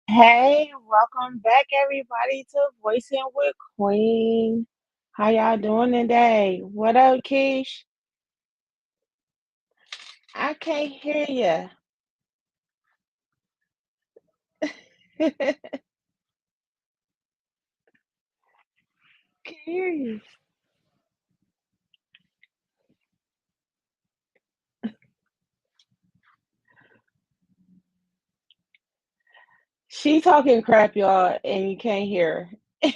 Hey, welcome back, everybody, to Voicing with Queen. How y'all doing today? What up, Kesh? I can't hear you. Can't hear you. She talking crap, y'all, and you can't hear her.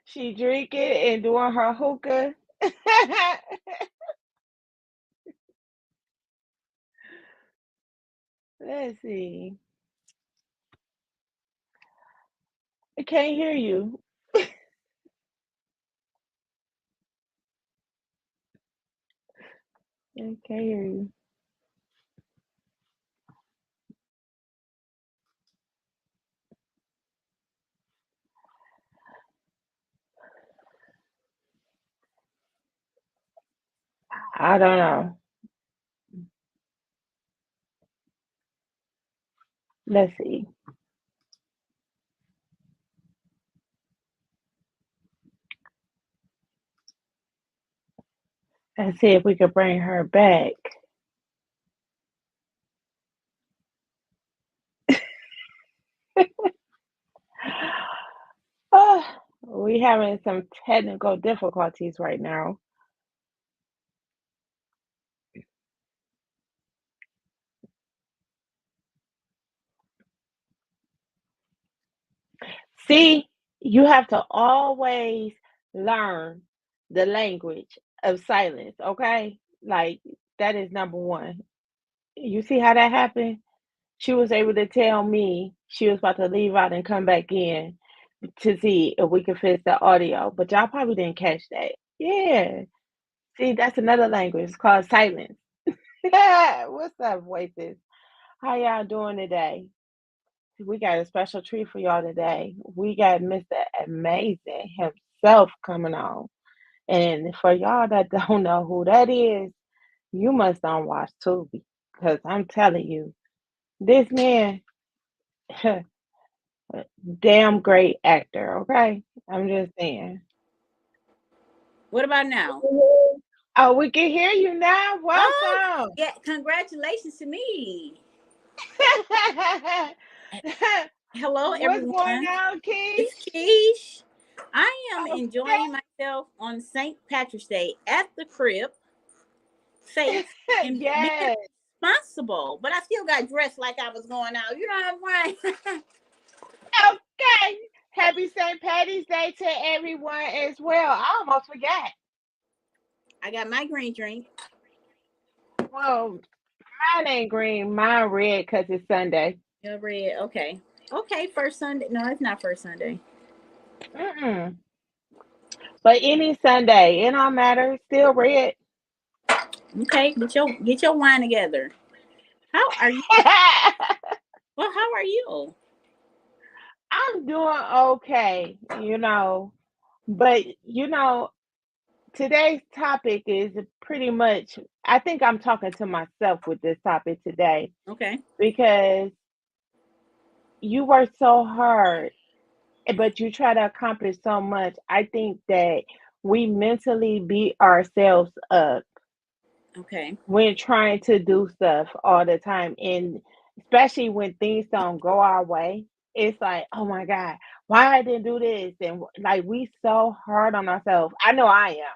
She drinking and doing her hookah. Let's see. I can't hear you. I can't hear you. I don't know. Let's see. Let's see if we could bring her back. Oh, we having some technical difficulties right now. See, you have to always learn the language of silence, okay? Like that is number one. You see how that happened? She was able to tell me she was about to leave out and come back in to see if we could fix the audio, but y'all probably didn't catch that. Yeah. See, that's another language. It's called silence. What's up, voices? How y'all doing today? We got a special treat for y'all today. We got Mr. Amazing himself coming on. And for y'all that don't know who that is, you must don't watch Tubi. Because I'm telling you, this man, damn great actor, okay? I'm just saying. What about now? Oh, we can hear you now. Oh, Welcome. yeah, congratulations to me. Hello, What's going everyone. on, It's Keish? Kesh. I am Okay. enjoying myself on St. Patrick's Day at the crib, safe and being Yes. responsible. But I still got dressed like I was going out. You know what I'm saying? Okay. Happy St. Patty's Day to everyone as well. I almost forgot. I got my green drink. Well, mine ain't green, mine red because it's Sunday. You're red. Okay. Okay, first Sunday. No, it's not first Sunday. Mm-mm. But any Sunday, it don't matter. Still red. Okay, get your wine together. How are you? Well, how are you? I'm doing okay, but today's topic is pretty much, I think I'm talking to myself with this topic today Okay. because you work so hard, but you try to accomplish so much. I think that we mentally beat ourselves up Okay. when trying to do stuff all the time. And especially when things don't go our way, it's like, oh my God, why I didn't do this? And like, we so hard on ourselves. I know I am.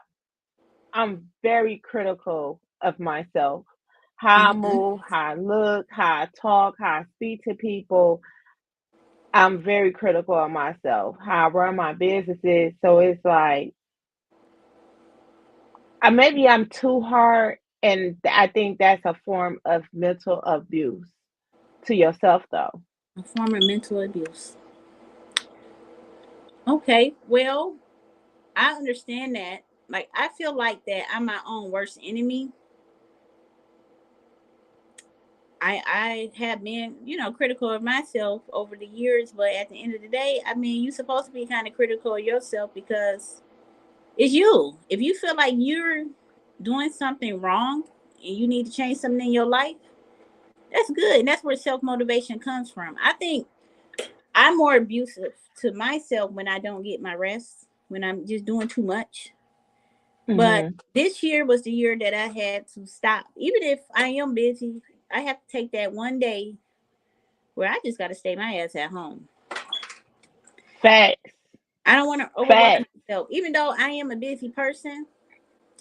I'm very critical of myself. How I Mm-hmm. move, how I look, how I talk, how I speak to people. I'm very critical of myself, how I run my businesses. So it's like, maybe I'm too hard. And I think that's a form of mental abuse to yourself, though. A form of mental abuse. Okay. Well, I understand that. Like, I feel like that I'm my own worst enemy. I have been, critical of myself over the years, but at the end of the day, I mean, you're supposed to be kind of critical of yourself because it's you. If you feel like you're doing something wrong and you need to change something in your life, that's good. And that's where self motivation comes from. I think I'm more abusive to myself when I don't get my rest, when I'm just doing too much. But Hmm. this year was the year that I had to stop. Even if I am busy, I have to take that one day where I just got to stay my ass at home. Facts. I don't want to overwork Facts. myself. Even though I am a busy person,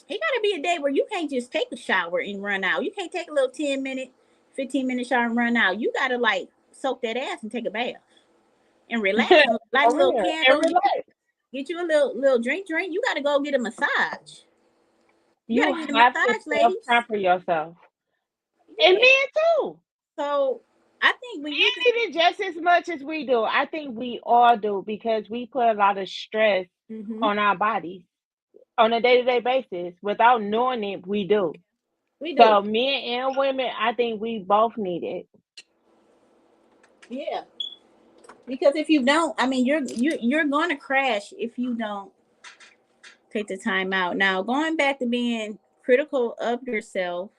it got to be a day where you can't just take a shower and run out. You can't take a little 10-minute, 15-minute shower and run out. You got to like soak that ass and take a bath and relax and light a For little real. And candle. relax. Get you a little drink. You got to go get a massage. You got You to get a have to massage, self ladies. pamper yourself. And Yeah. men too. So I think when you Men need it just as much as we do. I think we all do because we put a lot of stress hmm on our bodies on a day to day basis. Without knowing it, we do. we do, So men and women, I think we both need it. yeah. Because if you don't, I mean, you're going to crash if you don't take the time out. Now, going back to being critical of yourself,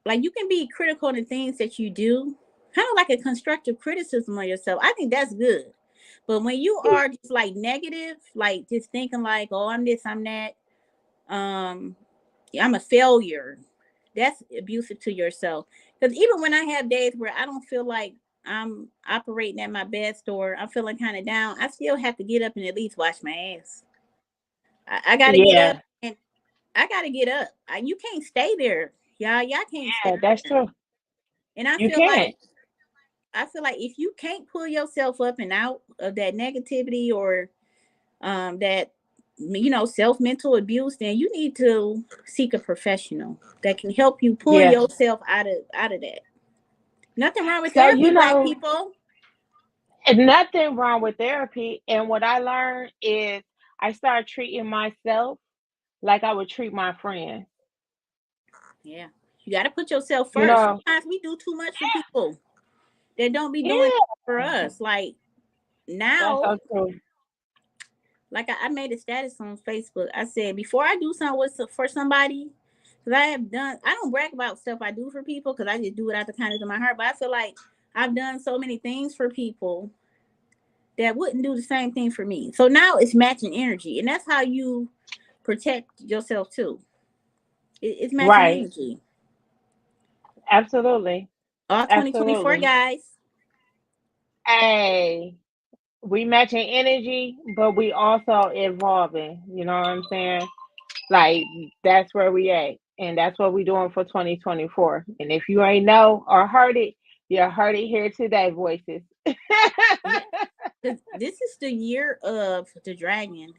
like you can be critical in the things that you do, kind of like a constructive criticism of yourself. I think that's good. But when you are just like negative, like just thinking like, oh, I'm this, I'm that, um, I'm a failure, that's abusive to yourself. Because even when I have days where I don't feel like I'm operating at my best or I'm feeling kind of down, I still have to get up and at least wash my ass. I got to get up Yeah, and I got to get up. You can't stay there. Y'all can't stay yeah, that's there. true. And I You feel like can't. if you can't pull yourself up and out of that negativity or that self mental abuse, then you need to seek a professional that can help you pull Yeah. yourself out of that. Nothing wrong with So therapy, black people. and nothing wrong with therapy. And what I learned is I started treating myself like I would treat my friends. Yeah, you got to put yourself You first. know, Sometimes we do too much for people that don't be doing yeah, for us. Like that's now, so true. like I made a status on Facebook. I said before I do something for somebody, because I don't brag about stuff I do for people because I just do it out the kindness of my heart. But I feel like I've done so many things for people that wouldn't do the same thing for me. So now it's matching energy, and that's how you protect yourself too. It's matching Right. energy. Absolutely. All 2024 Absolutely. guys. Hey, we matching energy, but we also evolving. You know what I'm saying? Like that's where we at. And that's what we doing for 2024. And if you ain't know or heard it, you heard it here today, voices. Yeah, this is the year of the dragon.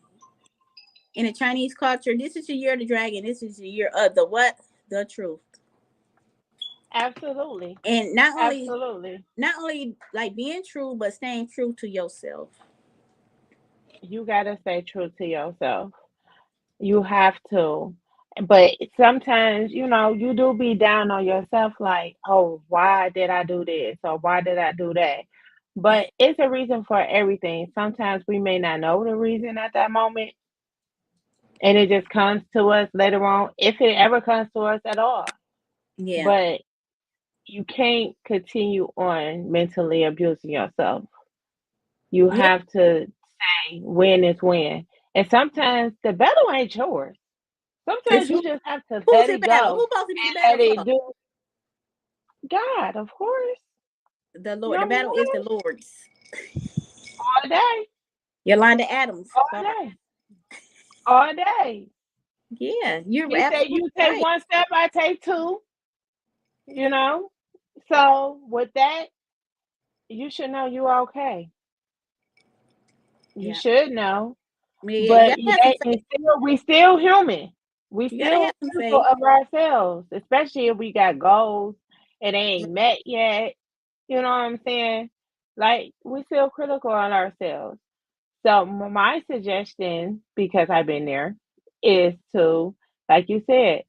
In the Chinese culture, this is the year of the dragon. This is the year of the what? The truth. Absolutely. And Absolutely. not only like being true, but staying true to yourself. You gotta stay true to yourself. You have to. But sometimes, you do be down on yourself like, oh, why did I do this? Or why did I do that? But it's a reason for everything. Sometimes we may not know the reason at that moment, and it just comes to us later on, if it ever comes to us at all. Yeah. But you can't continue on mentally abusing yourself. You Yeah. have to win is win. And sometimes the battle ain't yours. It's Sometimes you just have to who's let the it battle? go Who's supposed to be the and battle let it for? do. God, of course. The Lord. The Number battle is one, the Lord's. all day, Yolanda Adams. all Bar. day, all day. Yeah, you're He said, absolutely "You take right. one step, I take two." You know. So with that, you should know you okay. You Yeah. should know. Yeah, you But gotta have some faith. we still human. We You gotta still have some critical faith. of ourselves, especially if we got goals and they ain't met yet. You know what I'm saying? Like we still critical on ourselves. So my suggestion, because I've been there, is to, like you said,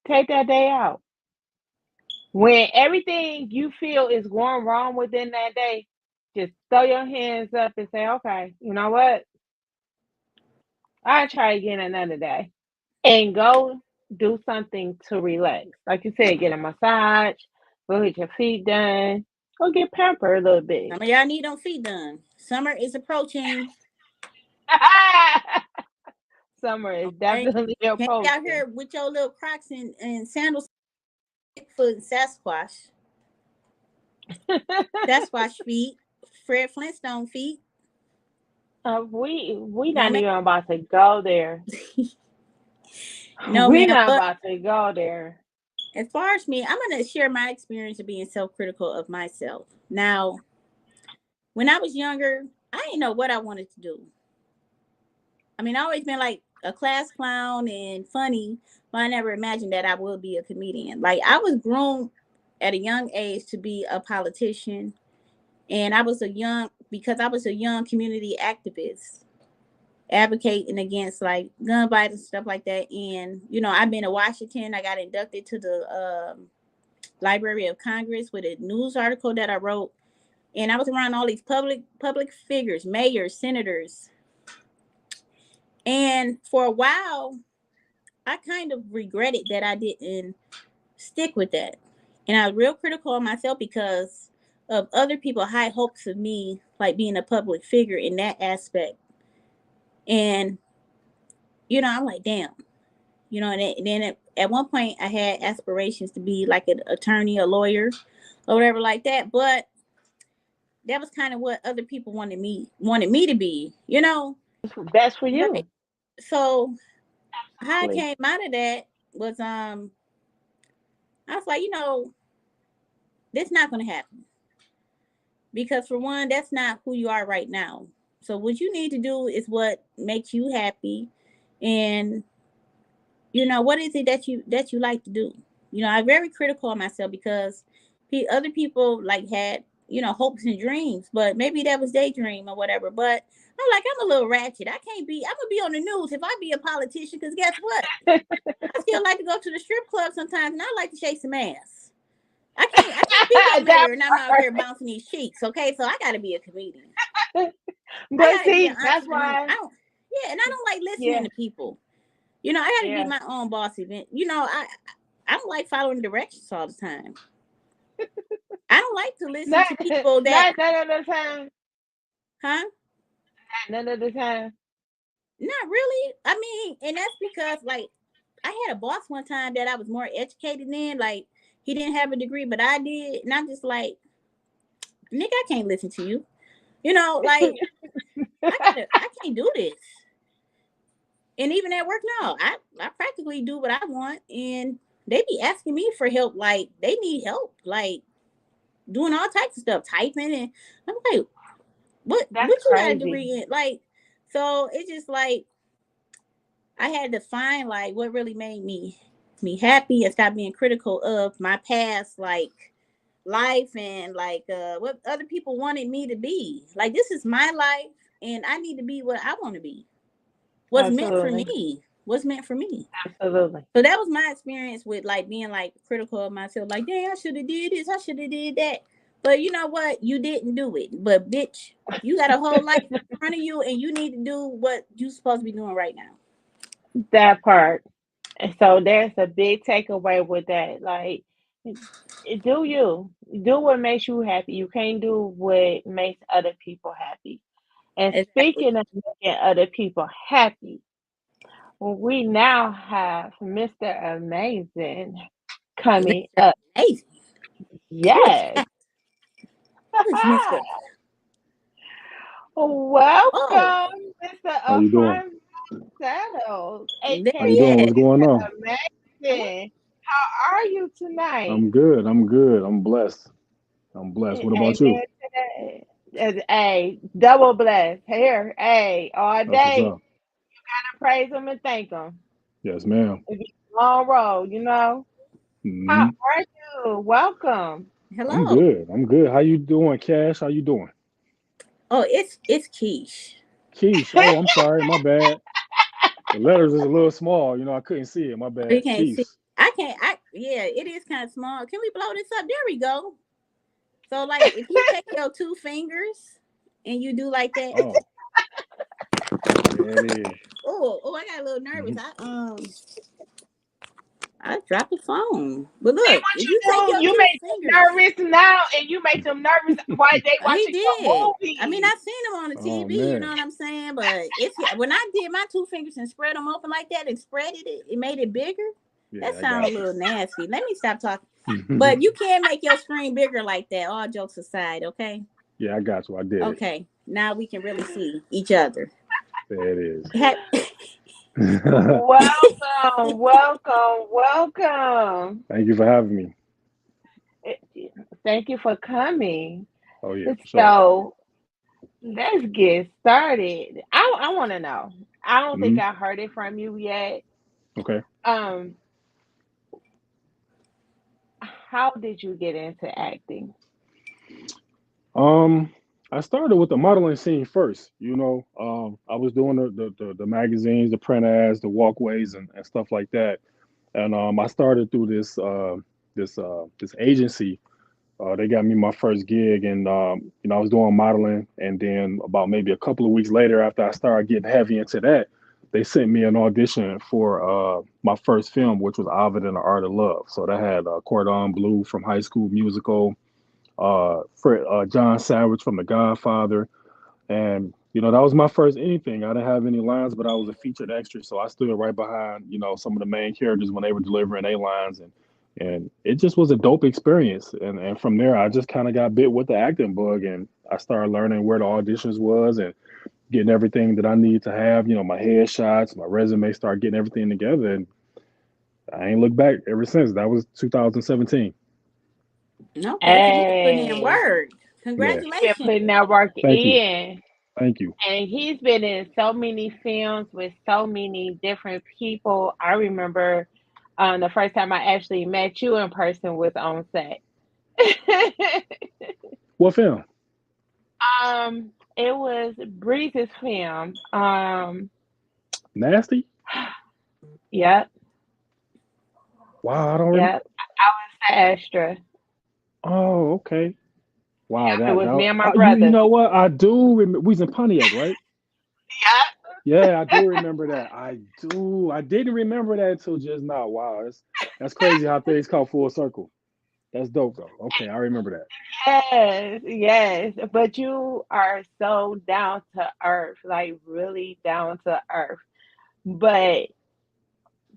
take that day out. When everything you feel is going wrong within that day, just throw your hands up and say, okay, you know what? I'll try again another day. And go do something to relax. Like you said, get a massage, go get your feet done, go get pampered a little bit. Some of y'all need them feet done. Summer is approaching. Summer is Okay. definitely Can't be out approaching. here with your little Crocs and sandals, foot Sasquatch. Sasquatch feet. Fred Flintstone feet. We No not man. even about to go there. No We man. not But about to go there. as far as me, I'm gonna share my experience of being self-critical of myself. Now, when I was younger, I didn't know what I wanted to do. I mean, I always been like a class clown and funny, but I never imagined that I would be a comedian. Like I was groomed at a young age to be a politician, and I was a young community activist advocating against like gun violence and stuff like that. And I've been to Washington. I got inducted to the Library of Congress with a news article that I wrote, and I was around all these public figures, mayors, senators, and for a while I kind of regretted that I didn't stick with that. And I was real critical of myself because of other people high hopes of me, like being a public figure in that aspect. And, I'm like, damn. And then at one point I had aspirations to be like an attorney, a lawyer, or whatever like that. But that was kind of what other people wanted me to be, That's for Right. you. So how I Absolutely. came out of that was I was like, this not gonna happen. Because for one, that's not who you are right now. So what you need to do is what makes you happy, and what is it that you like to do. I'm very critical of myself because other people like had hopes and dreams, but maybe that was their dream or whatever. But I'm a little ratchet. I'm gonna be on the news if I be a politician. Because guess what? I still like to go to the strip club sometimes, and I like to shake some ass. I can't be your That mayor and I'm out here bouncing these cheeks. Okay, so I got to be a comedian. part. I But got to be an see, that's entrepreneur. why. And I don't like listening Yeah, to people. I got to be yeah. my own boss event. I don't like following directions all the time. I don't like to listen Not to people that, not none of the time. huh? None of the time. Not really. I mean, and that's because like I had a boss one time that I was more educated than. Like he didn't have a degree, but I did, and I'm just like, nigga, I can't listen to you. Like I can't do this. And even at work now, I practically do what I want, and they be asking me for help. Like they need help, like doing all types of stuff, typing, and I'm like, That's what you got a crazy. degree in? Like, so it's just like I had to find like what really made me happy and stop being critical of my past, like life and like what other people wanted me to be. Like this is my life, and I need to be what I want to be. What's meant for Absolutely. me. What's meant for me. Absolutely. So that was my experience with like being like critical of myself. Like, dang, I should have did this. I should have did that. But you know what? You didn't do it. But bitch, you got a whole life in front of you, and you need to do what you supposed to be doing right now. That part. And so there's a big takeaway with that. Like, do you do what makes you happy. You can't do what makes other people happy. And Exactly. speaking of making other people happy, we now have Mr. Amazing coming Mr. up. Amazing. Who is Yes. that? Who is Mr. Oh, Welcome, Mr. How you doing? Alphonso Settles, there How you doing? he aka What's is. going on? Hello. Amazing. How are you tonight? I'm good. I'm good. I'm blessed. I'm blessed. What Amen about you? to that. Hey, double blessed. Here, hey, all That's what's day. up. Praise him and thank him. Yes, ma'am. It's a long road. How hmm are you? Welcome. I'm Hello. good. I'm good. How you doing, Cash? How you doing? Oh, it's Keish. Keish. Oh, I'm sorry. My bad. The letters is a little small. I couldn't see it. My Oh, you bad. can't see. Keish. I can't. Yeah, it is kind of small. Can we blow this up? There we go. So, like, if you take your two fingers and you do like that. Oh, there it is. Oh, I got a little nervous. Mhm. I dropped the phone. But See look, what if you you take do? your You two make them fingers, nervous now, and you make them nervous while they he watching did. your I mean, movie. I seen him on the Oh TV. You know man. what I'm saying? But it's when I did my two fingers and spread them open like that and spread it made it bigger. That Yeah, I sounds a got you. little nasty. Let me stop talking. But you can make your screen bigger like that. All jokes aside, okay? Yeah, I got you. I did it. Okay. Now we can really see each other. There it is. Welcome. Thank you for having me. Eh, Thank you for coming. Oh yeah, for sure. So let's get started. I want to know. I don't think hmm I heard it from you yet. Okay. Um, how did you get into acting? Um, I started with the modeling scene first. I was doing the magazines, the print ads, the walkways, and stuff like that. And I started through this agency. They got me my first gig, and I was doing modeling. And then about maybe a couple of weeks later, after I started getting heavy into that, they sent me an audition for my first film, which was Ovid and the Art of Love. So that had Cordon Bleu from High School Musical, John Savage from The Godfather, and that was my first anything. I didn't have any lines, but I was a featured extra, so I stood right behind some of the main characters when they were delivering their lines, and it just was a dope experience. And from there, I just kind of got bit with the acting bug, and I started learning where the auditions was and getting everything that I need to have. My headshots, my resume, start getting everything together, and I ain't looked back ever since. That was 2017. Okay, so you've been putting in Hey, work. Yeah, you've been Congratulations. putting that work thank you, in. thank you. And he's been in so many films with so many different people. I remember the first time I actually met you in person was on set. What film? It was Breeze's film. Nasty? Yep, Wow, I don't remember. yep. I was the extra. Oh, okay. Wow, Yep, it was me and my you brother. know what? I do remember. We was in Pontiac, right? Yep. Yeah, I do remember that. I do. I didn't remember that until just now. Wow, that's crazy how things come full circle. That's dope though. Okay, I remember that. Yes. But you are so down to earth, like really down to earth. But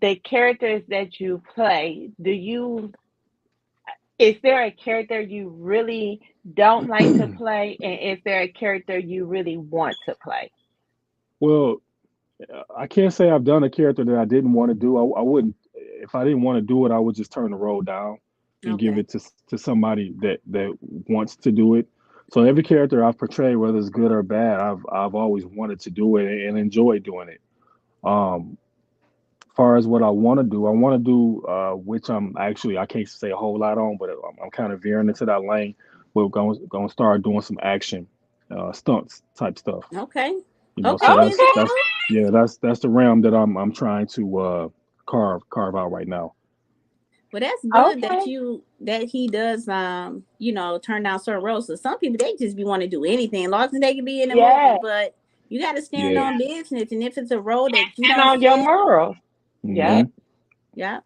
the characters that you play, is there a character you really don't like to play? And is there a character you really want to play? Well, I can't say I've done a character that I didn't want to do. I wouldn't if I didn't want to do it. I would just turn the role down and give Okay. it to somebody that wants to do it. So every character I've portrayed, whether it's good or bad, I've always wanted to do it and enjoy doing it. Um, far as what I want to do, I want to do which I can't say a whole lot on, but I'm kind of veering into that lane. We're going to start doing some action stunts type stuff. Okay. So Okay, that's Okay. Denzel. that's yeah, that's the realm that I'm trying to carve out right now. Well, that's good Okay. that he does turn down certain roles. So some people they just be want to do anything, as long as they can be in a movie. Yeah. But you got to stand Yeah. on business, and if it's a role that you And don't on your fit, morals. hmm Yep. yeah,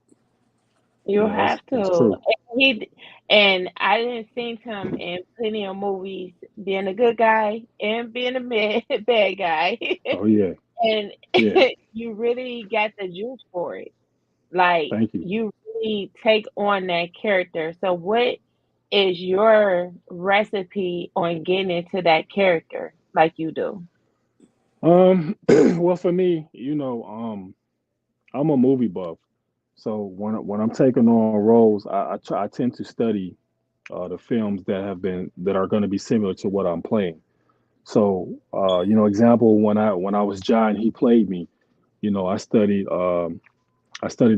You Yeah, have that's to. true. he and I didn't see him in plenty of movies being a good guy and being a bad guy. Oh yeah, And yeah. you really got the juice for it. Like Thank you. you really take on that character. So what is your recipe on getting into that character like you do? Well, for me, I'm a movie buff. So when I'm taking on roles, I tend to study the films that are going to be similar to what I'm playing. So, example, when I was John, he played me. I studied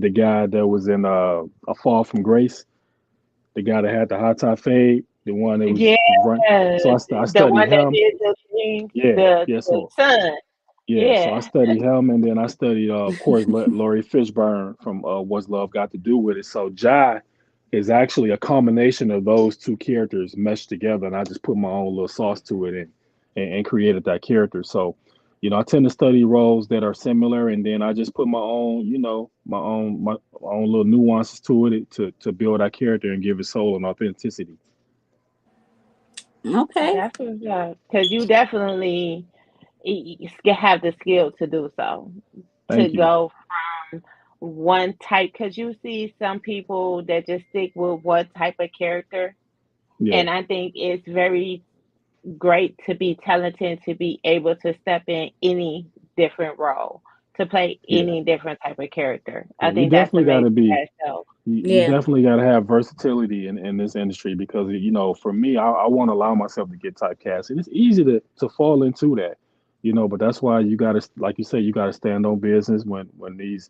the guy that was in A Fall from Grace, the guy that had the high top fade, the one that was Yeah, run. So I the studied one that him. did the thing, Yeah, yeah. the So son. yeah, so I Yeah. studied him, and then I studied, of course, Laurie Fishburne from What's Love Got to Do with It. So Jai is actually a combination of those two characters meshed together, and I just put my own little sauce to it and created that character. So, I tend to study roles that are similar, and then I just put my own, my own little nuances to it to build that character and give it soul and authenticity. Okay. That's what's up. Because you definitely have the skill to do so. To Thank you. go one type, because you see some people that just stick with one type of character. Yeah, And I think it's very great to be talented, to be able to step in any different role, to play yeah, any different type of character. yeah. I You think that's definitely got amazing to be. as well. You Yeah. definitely got to have versatility in this industry because for me I won't allow myself to get typecast and it's easy to fall into that, but that's why you got to, like you say, you got to stand on business when these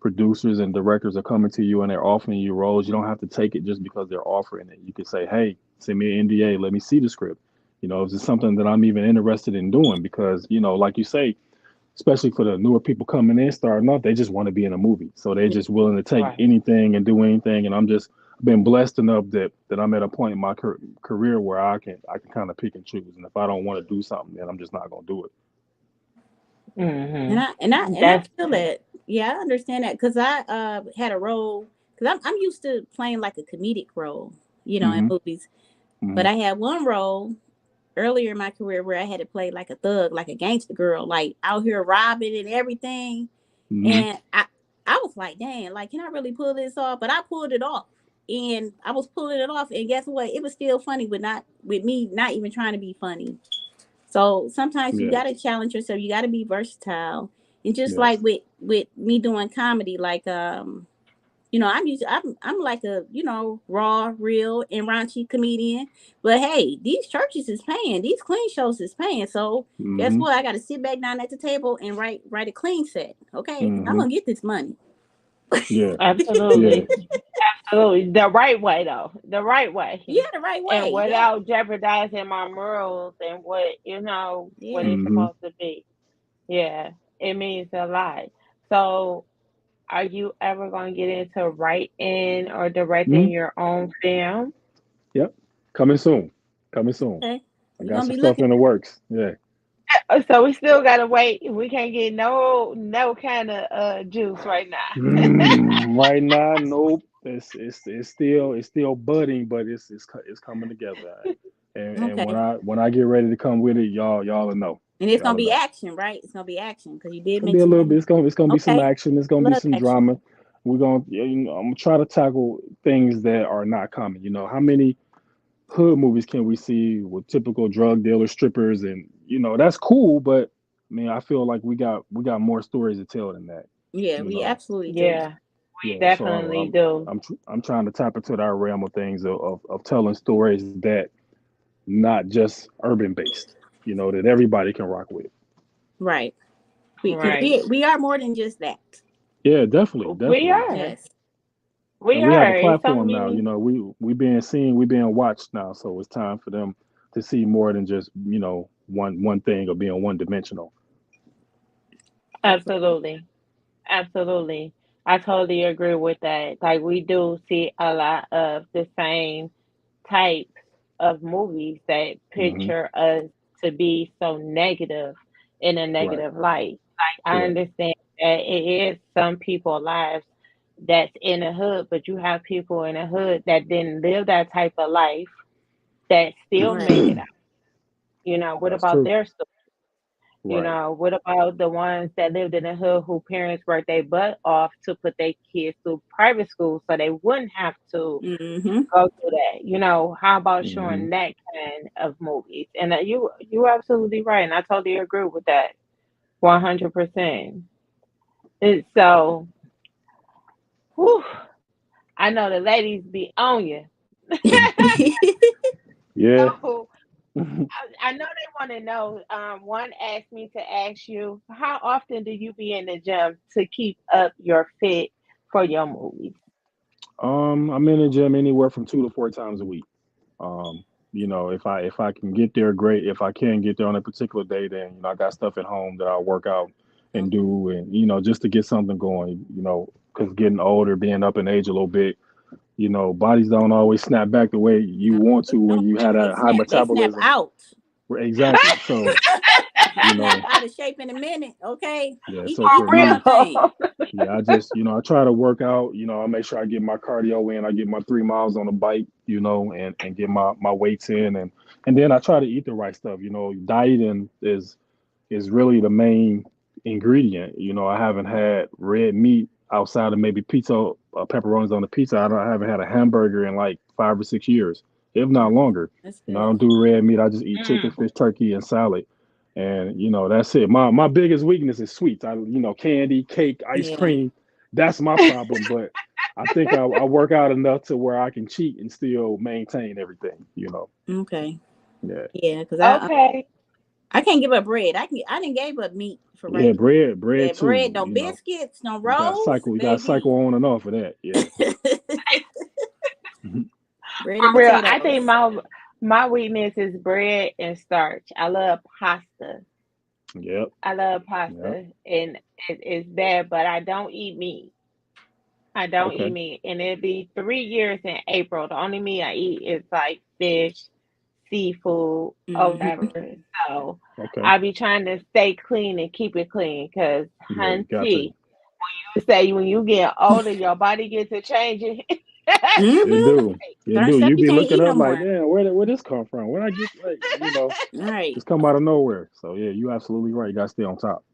producers and directors are coming to you and they're offering you roles. You don't have to take it just because they're offering it. You can say, hey, send me an NDA, let me see the script. Is it something that I'm even interested in doing? Because like you say, especially for the newer people coming in, starting off, they just want to be in a movie. So they're just willing to take Right. anything and do anything. And I'm just been blessed enough that I'm at a point in my career where I can kind of pick and choose. And if I don't want to do something, then I'm just not gonna do it. And Hmm. I That's feel that. Yeah, I understand that because I had a role because I'm used to playing like a comedic role, in Hmm. movies. But Hmm. I had one role earlier in my career where I had to play like a thug, like a gangster girl, like out here robbing and everything. Hmm. And I was like, dang, like, can I really pull this off? But I pulled it off. And I was pulling it off, and guess what? It was still funny, but not with me, not even trying to be funny. So sometimes you Yeah. gotta challenge yourself. You gotta be versatile. And just like Yes. with me doing comedy, like I'm like a raw, real, and raunchy comedian. But hey, these churches is paying, these clean shows is paying. So guess Hmm. what? I got to sit back down at the table and write a clean set. Okay, because I'm Hmm. gonna get this money. Yeah. Yeah. absolutely, absolutely the right way though, the right way, Yeah, the right and way. Yeah, without jeopardizing my morals and what yeah. it's Hmm. supposed to be. Yeah, it means a lot. So, are you ever going to get into writing or directing Hmm. your own film? Yep. Coming soon. Coming soon. Okay, I we're got gonna some be stuff looking. in the works. Yeah. So we still gotta wait. We can't get no kind of juice right now. Right now, nope. It's still budding, but it's coming together. And when Okay, I get ready to come with it, y'all will know. and it's Y'all gonna will be know. action, right? It's gonna be action because you did Gonna be a mention little that. bit. It's gonna be some Okay, action. It's gonna be love some action. drama. We're gonna yeah, I'm gonna try to tackle things that are not common. How many hood movies can we see with typical drug dealers, strippers, and that's cool. But I mean, I feel like we got more stories to tell than that. Yeah, You we know. absolutely do. Yeah, we Yeah, so definitely do. I'm trying to tap into that realm of things of telling stories that not just urban based, that everybody can rock with. Right. Because Right. we are more than just that. Yeah, definitely, We definitely. are. Yes. We And we have a are. It's so platform now. many. We being seen, we being watched now. So it's time for them to see more than just one thing or being one dimensional. Absolutely. Absolutely. I totally agree with that. Like we do see a lot of the same types of movies that Hmm. picture us to be so negative in a Right. negative light. Like I Correct. understand that it is some people's lives that's in the hood, but you have people in the hood that didn't live that type of life that still make Right. it out. What That's about true. their story? Right. What about the ones that lived in the hood who parents worked their butt off to put their kids through private school so they wouldn't have to Mm-hmm. go through that? How about Hmm. showing that kind of movies? And you absolutely right, and I totally agree with that, 100%. And so, whew, I know the ladies be on you. Yeah. So I know they want to know. One asked me to ask you, how often do you be in the gym to keep up your fit for your movies? I'm in the gym anywhere from 2 to 4 times a week. Um, if I can get there, great. If I can't get there on a particular day, then I got stuff at home that I'll work out and Okay. do, and just to get something going. Because getting older, being up in age a little bit, bodies don't always snap back the way you No, want they to when don't. you had They a high snap. They snap metabolism. out. Exactly. So You you snap know, out of shape in a minute. Okay. yeah. Eat, So eat for the wrong me, thing. For yeah, I just, I try to work out. I make sure I get my cardio in. I get my 3 miles on the bike, and get my weights in, and then I try to eat the right stuff. Dieting is really the main ingredient. I haven't had red meat outside of maybe pizza, pepperonis on the pizza. I haven't had a hamburger in like 5 or 6 years, if not Mm, longer. that's I good. don't do red meat. I just eat chicken, real. fish, turkey, and salad. And that's it. My biggest weakness is sweets. Candy, cake, ice Yeah. cream. That's my problem. But I think I work out enough to where I can cheat and still maintain everything. Okay. Yeah. Yeah, because Okay. I can't give up bread. I didn't give up meat for Yeah, right. bread Yeah, bread, too. no biscuits, no You got to rolls, cycle. You got to cycle baby. on and off of that. Yeah. Bread and For real, I think potatoes. my weakness is bread and starch. I love pasta. Yep. I love Yep. pasta, and it's bad, but I don't eat meat. I don't eat Okay. meat, and it'll be 3 years in April. The only meat I eat is like fish, seafood, or Hmm. whatever. So Okay. I be trying to stay clean and keep it clean, cause Yeah, you got to. hunty, you say when you get older, your body gets to changing. It Hmm. do. It Certain do. stuff You you be can't looking eat no up like, more. damn, where this come from? Where I get like, All right. just come out of nowhere. So yeah, you absolutely right. You got to stay on top.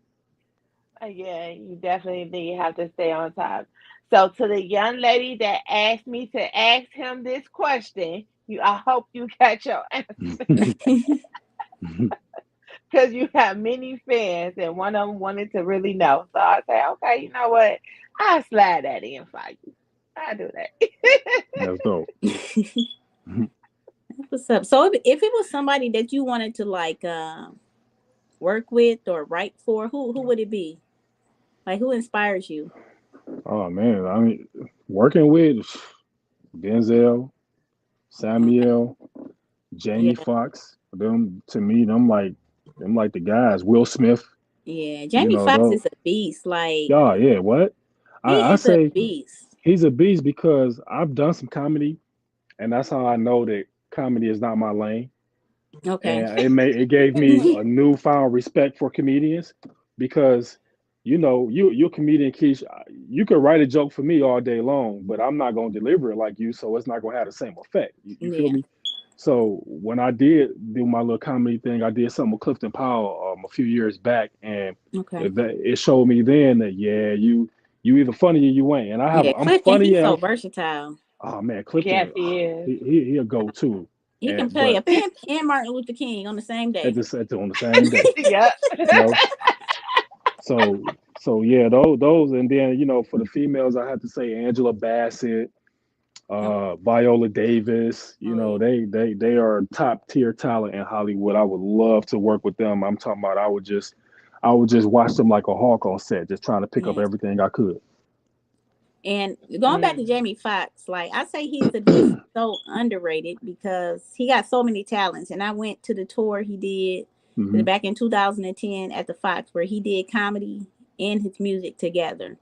Yeah, you definitely have to stay on top. So to the young lady that asked me to ask him this question, I hope you got your answer because you have many fans and one of them wanted to really know. So I say, okay, you know what? I'll slide that in for you. I'll do that. That's dope. What's up? So if it was somebody that you wanted to like work with or write for, who would it be? Like who inspires you? Oh man, I mean, working with Denzel, Okay. Samuel, Jamie Yeah. Foxx, them to me, them like the guys. Will Smith, Yeah. Jamie Foxx though. is a beast. Like Yeah, yeah. What? he I is a say beast. he's a beast because I've done some comedy, and that's how I know that comedy is not my lane. Okay. And it gave me a newfound respect for comedians because you're a comedian, Keith. You could write a joke for me all day long, but I'm not gonna deliver it like you, so it's not gonna have the same effect. You feel Yeah. me? So when I did do my little comedy thing, I did something with Clifton Powell a few years back, and Okay. it showed me then that yeah, you either funny or you ain't. And Yeah. I'm Clifton, funny he's and so versatile. oh man, Yes, Clifton, he is. he'll go too. He can And play but a pimp and Martin Luther King on the same day. on the same day, Yep. you know. So yeah, those and then for the females, I have to say Angela Bassett, Okay. Viola Davis. Oh yeah. They are top tier talent in Hollywood. I would love to work with them. I'm talking about I would just watch them like a hawk on set, just trying to pick up Yeah. everything I could. And going back to Mm. Jamie Foxx, like I say he's the beast, so underrated because he got so many talents. And I went to the tour he did Hmm. back in 2010 at the Fox where he did comedy and his music together.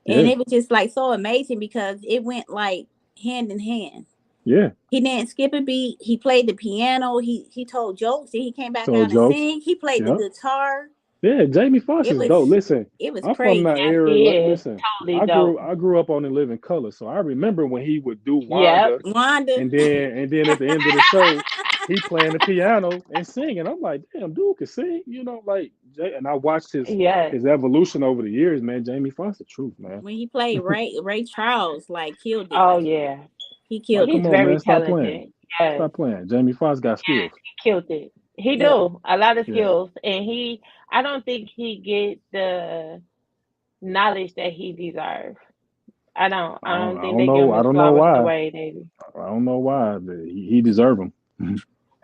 And Yeah, it was just like so amazing because it went like hand in hand. yeah. He didn't skip a beat. He played the piano. He told jokes. Then he came back Told out and jokes. sing. He played the Yep. guitar. Yeah, Jamie Foxx It is dope. was Listen, it was I'm from crazy. that Yes, era. he is Listen, totally dope. I grew up on In Living Color, so I remember when he would do Yep. Wanda, Wanda. and then at the end of the show, he playing the piano and singing. I'm like, damn, dude can sing, you know, like. And I watched Yes. his evolution over the years, man. Jamie Foxx, the truth, man. When he played Ray Charles, like killed it. Oh Like yeah. he Like, killed He's come it. on, very man, stop playing, talented. Yes. stop playing. Jamie Foxx got Yes, skills. he killed it. He Yeah. do a lot of Yeah, skills, and I don't think he get the knowledge that he deserves. I don't. I don't think they give him I his don't know flowers the why. way they. I don't know why, but he deserve them.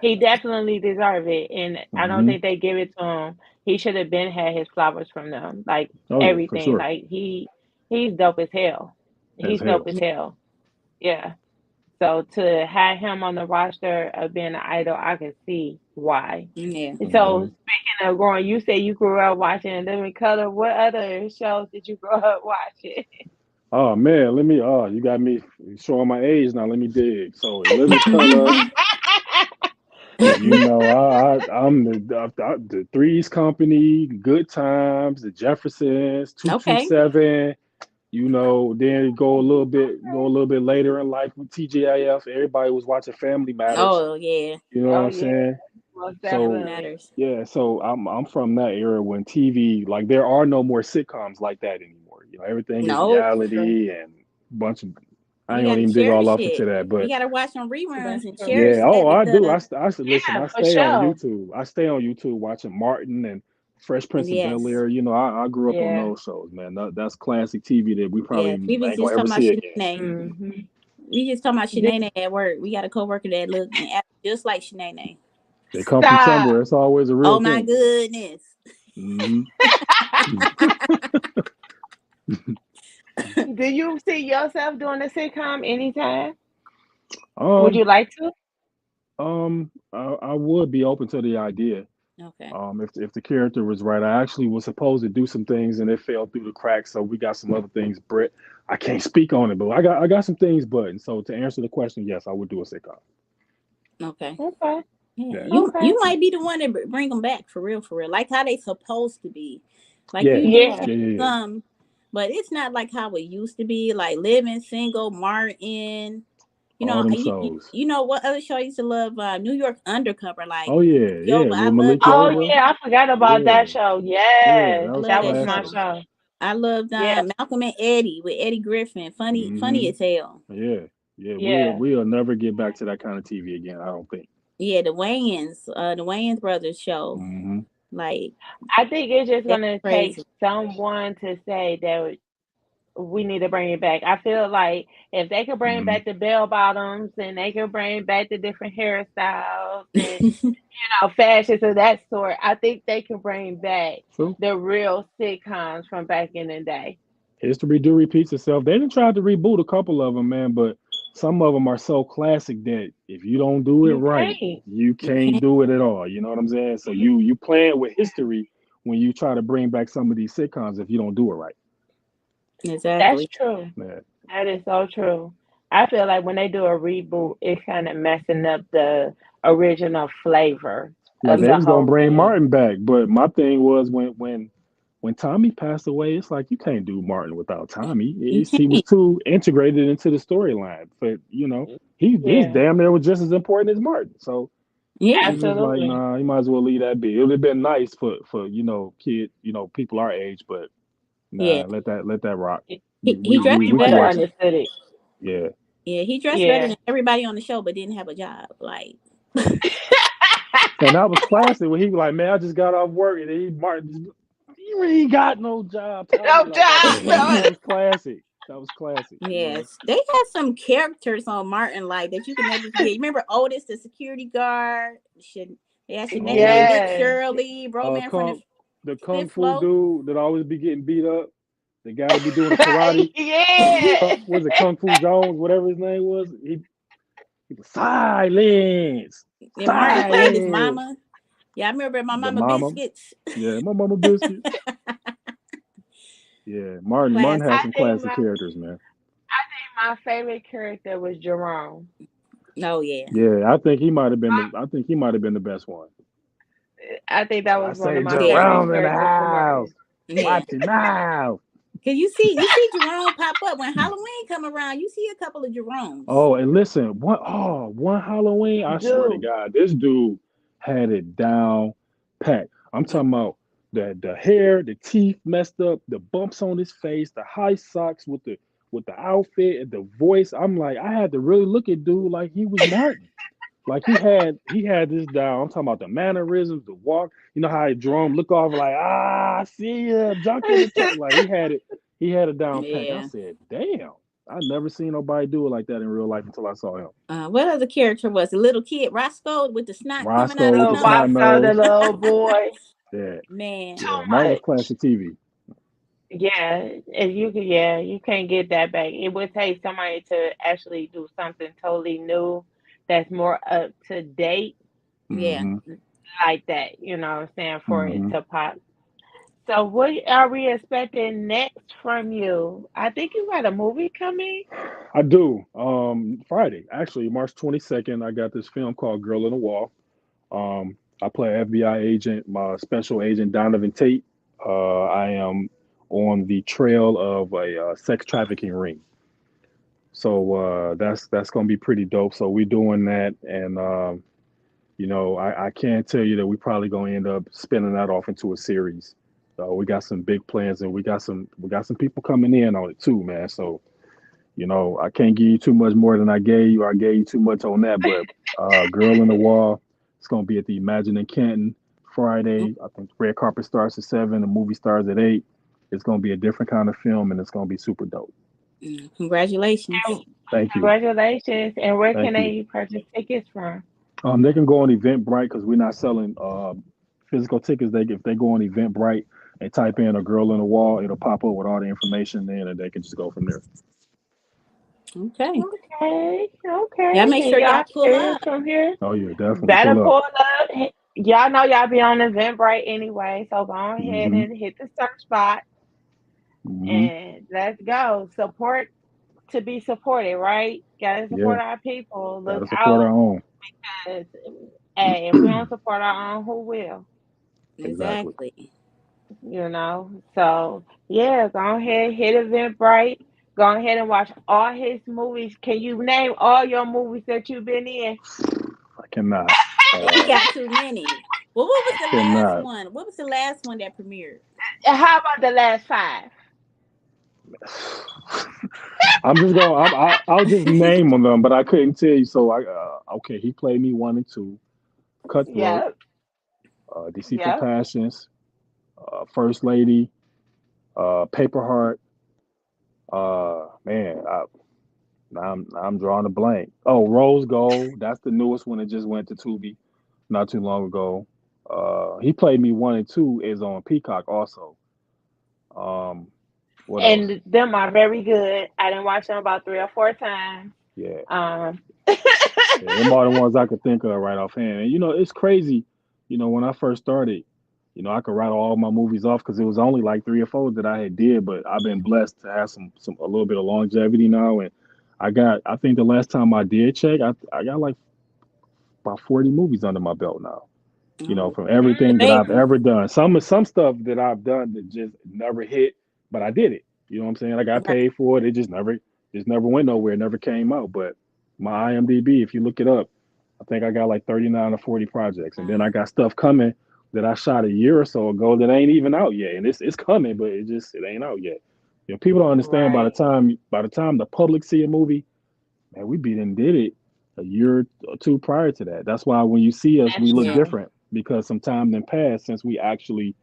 He definitely deserve it, and I don't Hmm. think they give it to him. He should have been had his flowers from them, like Oh yeah, for everything. sure. Like he's dope as hell. As He's dope hell. as hell. Yeah. So to have him on the roster of being an idol, I can see why. Yeah. And so Hmm. speaking of growing, you say you grew up watching Living Color. What other shows did you grow up watching? Oh man, let me. Oh, you got me showing my age now. Let me dig. So, In Living Color, you know, I'm the Threes Company, Good Times, the Jeffersons, two two Okay. seven. You know, then go a little bit later in life with TGIF. Everybody was watching Family Matters. Oh yeah. You know what Oh I'm yeah, saying? most Family So definitely. Matters. yeah, so I'm from that era when TV, like, there are no more sitcoms like that anymore. You know, everything is No, That's true. reality and bunch of. I you ain't gonna gotta even dig all cherish off into it. that, You but gotta watch some reruns That's and true. cherish yeah. Oh, that I do. because I should listen. Yeah, I for stay on sure. YouTube. I stay on YouTube watching Martin and Fresh Prince of Bel yes. Air. You know, I grew up on Yeah. those shows, man. That's classic TV that we probably Yes. We was ain't gonna just ever talking about see again. Shanae. Hmm. We just talking about Just Shanae at work. We got a coworker that look and act just like Shanae. They come from stop. somewhere. It's always a real Oh my thing. goodness. Hmm. Do you see yourself doing a sitcom anytime? Would um, you like to? I would be open to the idea. Okay. If the character was right, I actually was supposed to do some things and it fell through the cracks. So we got some other things, Brett. I can't speak on it, but I got some things. But and so to answer the question, yes, I would do a sitcom. Okay. Okay. Yeah, Yeah, Okay. you might be the one to bring them back for real, like how they supposed to be. Like yeah, you do Yeah. have yeah. some, but it's not like how it used to be. Like Living Single, Martin. You All know, them shows. you know what other show I used to love? New York Undercover. Like Oh yeah, Yo, yeah. but I With love Malik Yo. Oh Yoba. yeah, I forgot about Yeah, that show. yeah. Yes, That I was love that that was my classic. show. show. I loved Yeah. Malcolm and Eddie with Eddie Griffin. Funny Hmm. as hell. Yeah, yeah. Yeah. We'll never get back to that kind of TV again. I don't think. Yeah, the Wayans brothers show. Hmm. Like I think it's just that's gonna take crazy. someone to say that we need to bring it back. I feel like if they could bring Hmm. back the bell bottoms and they could bring back the different hairstyles and fashions of that sort, I think they can bring back True. the real sitcoms from back in the day. History do repeats itself. They done tried to reboot a couple of them, man, but some of them are so classic that if you don't do it You right, can't. you You can't can't do it at all. You know what I'm saying? So you playing with history when you try to bring back some of these sitcoms if you don't do it right. That's exactly. true. Man. That is so true. I feel like when they do a reboot, it's kind of messing up the original flavor Like of they the was gonna whole bring thing. Martin back, but my thing was when Tommy passed away, it's like you can't do Martin without Tommy. You He was can't. too integrated into the storyline. But you know, he's Yeah, damn near was just as important as Martin. So Yeah. it's just like, absolutely. nah, you might as well leave that be. It would have been nice for kid, people our age, but Yeah. nah, let that rock. He dressed We We can would have better. watch it. understood it. Yeah. Yeah, he dressed better Yeah. than everybody on the show, but didn't have a job. Like, And that was classic when he was like, man, I just got off work and he Martin just, you ain't got no job, Tommy. No Like job. No. that was classic. That was classic, yes, they had some characters on Martin like that you can never forget. You remember Otis, the security guard? They had Oh Shanae, yeah. Big Yes. Shirley, bro man from the Kung the Kung fifth Fu floor. dude that always be getting beat up. The guy that be doing the karate. Yeah. Was it Kung Fu Jones, whatever his name was? He was silence. And Martin played his Silence. mama. Yeah, I remember my The mama mama. biscuits. Yeah, my mama biscuits. Yeah, Martin Classic. has I some think classic my characters, man. my favorite character was Jerome. Oh yeah. Yeah, I think he might have been the best one. I think that I was one of say my Yeah, favorite Jerome in the characters to house. watch. yeah. Watch it now. Cause you see Jerome pop up when Halloween come around. You see a couple of Jeromes. Oh, and listen, one Halloween, I swear to Dude, God, this dude had it down pat. I'm talking about the hair, the teeth messed up, the bumps on his face, the high socks with the outfit and the voice. I'm like, I had to really look at dude like he was Martin. Like he had this down. I'm talking about the mannerisms, the walk. You know how Jerome look off like, I see ya, junk in the tank. Like he had it down pack. I Yeah. said, damn, I never seen nobody do it like that in real life until I saw him. What other character was the little kid Roscoe with the snot coming out Roscoe his with the oh, snot nose? Roscoe, the nose. little boy, Yeah, Man, yeah. too That was much. classic TV. Yeah, if you could, yeah, you can't get that back. It would take somebody to actually do something totally new that's more up to date yeah. Hmm. like that, you know what I'm saying, for it Hmm. to pop. So what are we expecting next from you? I think you got a movie coming. I do. Friday, actually, March 22nd, I got this film called Girl in the Wall. I play an FBI agent, my special agent Donovan Tate. I am on the trail of a sex trafficking ring, so that's gonna be pretty dope. So we're doing that, and I can't tell you that we probably gonna end up spinning that off into a series. So we got some big plans, and we got some people coming in on it too, man. So I can't give you too much more than I gave you. I gave you too much on that, but Girl in the Wall, it's gonna be at the Imagine in Canton Friday. I think the red carpet starts at 7. The movie starts at 8. It's gonna be a different kind of film, and it's gonna be super dope. Congratulations. And Thank you, congratulations. And where can thank you. they purchase tickets from? They can go on Eventbrite because we're not selling physical tickets. If they go on Eventbrite and type in a Girl in the Wall, it'll pop up with all the information there, and they can just go from there. Okay. Okay, Y'all okay. make And sure y'all y'all pull hear it up. from here. Oh yeah, definitely Better pull up. pull up. Y'all know y'all be on Eventbrite anyway, so go ahead Hmm. and hit the search box Hmm. and let's go. Support to be supported, right? Gotta Yeah, support our people. Look gotta support our out. own. 'Cause, hey, if we don't support our own, who will? Exactly. Exactly. So yeah, go ahead, hit Eventbrite. Go ahead and watch all his movies. Can you name all your movies that you've been in? I cannot. He Uh, got too many. Well, what was I the last cannot. one? What was the last one that premiered? And how about the last five? I'm just going. I'll just name them, but I couldn't tell you. So okay. He played me 1 and 2. Cutthroat, Yep, Deceitful yep. Passions, First Lady, Paper Heart. Man, I'm drawing a blank. Oh, Rose Gold. That's the newest one that just went to Tubi not too long ago. He played me 1 and 2 is on Peacock also. Um, what else? And them are very good. I didn't watch them about 3 or 4 times. Yeah, Um, yeah, them are the ones I could think of right offhand. And it's crazy. When I first started, I could rattle all my movies off because it was only like 3 or 4 that I had did. But I've been blessed to have some a little bit of longevity now, and I think the last time I did check, I got like about 40 movies under my belt now. Oh, From everything that I've amazing. ever done. Some stuff that I've done that just never hit, but I did it. You know what I'm saying? I got Right. paid for it. It just never went nowhere. It never came out. But my IMDb, if you look it up, I think I got like 39 or 40 projects, and then I got stuff coming that I shot a year or so ago that ain't even out yet, and it's coming, but it ain't out yet. People don't understand by the right. time by the time the public see a movie, man, we beat and did it a year or two prior to that. That's why when you see us, we That's look Yeah. true. different because some time then passed since we actually,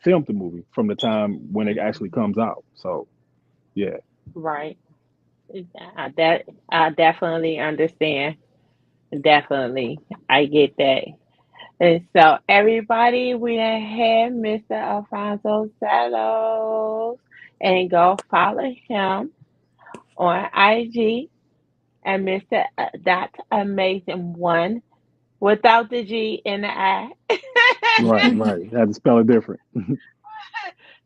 filmed the movie from the time when it actually comes out. So yeah, Right. I definitely understand. Definitely. I get that. And so everybody, we done had Mr. Alfonso Settles, and go follow him on IG and Mr. Dot Amazing One without the G and the I. right, right. Had to spell it different.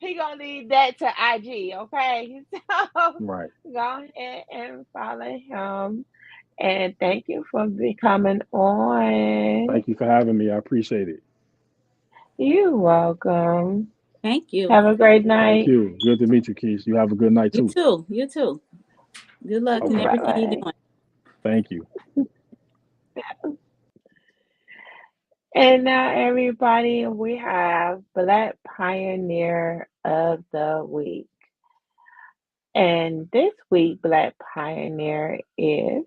He gonna leave that to IG, okay? So Right. go ahead and follow him. And thank you for coming on. Thank you for having me. I appreciate it. You're welcome. Thank you. Have a great Thank night. you. Good to meet you, Keith. You have a good night You too. too. You too. Good luck in Okay. Bye everything you're bye. doing. Thank you. And now, everybody, we have Black Pioneer of the Week. And this week, Black Pioneer is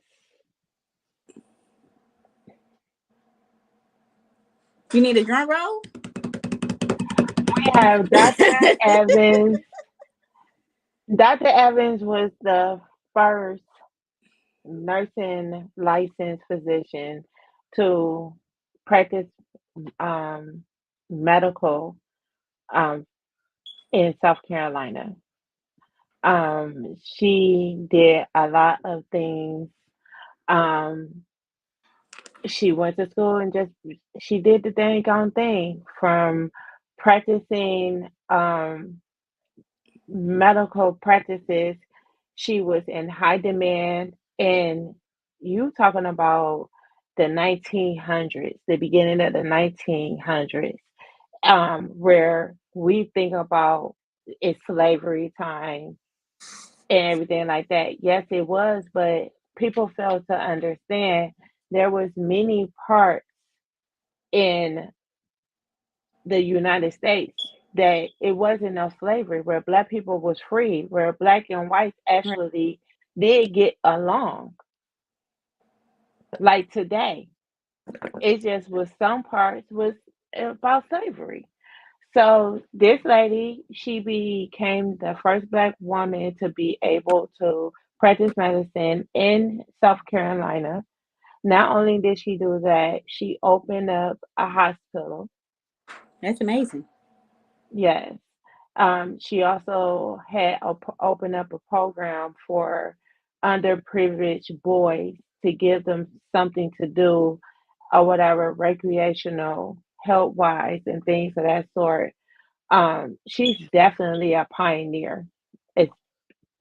You need a drum roll? we have Dr. Evans. Dr. Evans was the first nursing licensed physician to practice um, medical um, in South Carolina. She did a lot of things. Um, she went to school and just she did the dang on thing from practicing medical practices. She was in high demand, and you talking about the 1900s, the beginning of the 1900s, where we think about it's slavery time and everything like that. Yes, it was, but people failed to understand there was many parts in the United States that it wasn't no slavery, where black people was free, where black and whites Right. actually did get along like today. It just was some parts was about slavery. So this lady, she became the first black woman to be able to practice medicine in South Carolina. Not only did she do that, she opened up a hospital. That's amazing. Yes. She also had opened up a program for underprivileged boys to give them something to do or whatever, recreational, health wise, and things of that sort. She's definitely a pioneer,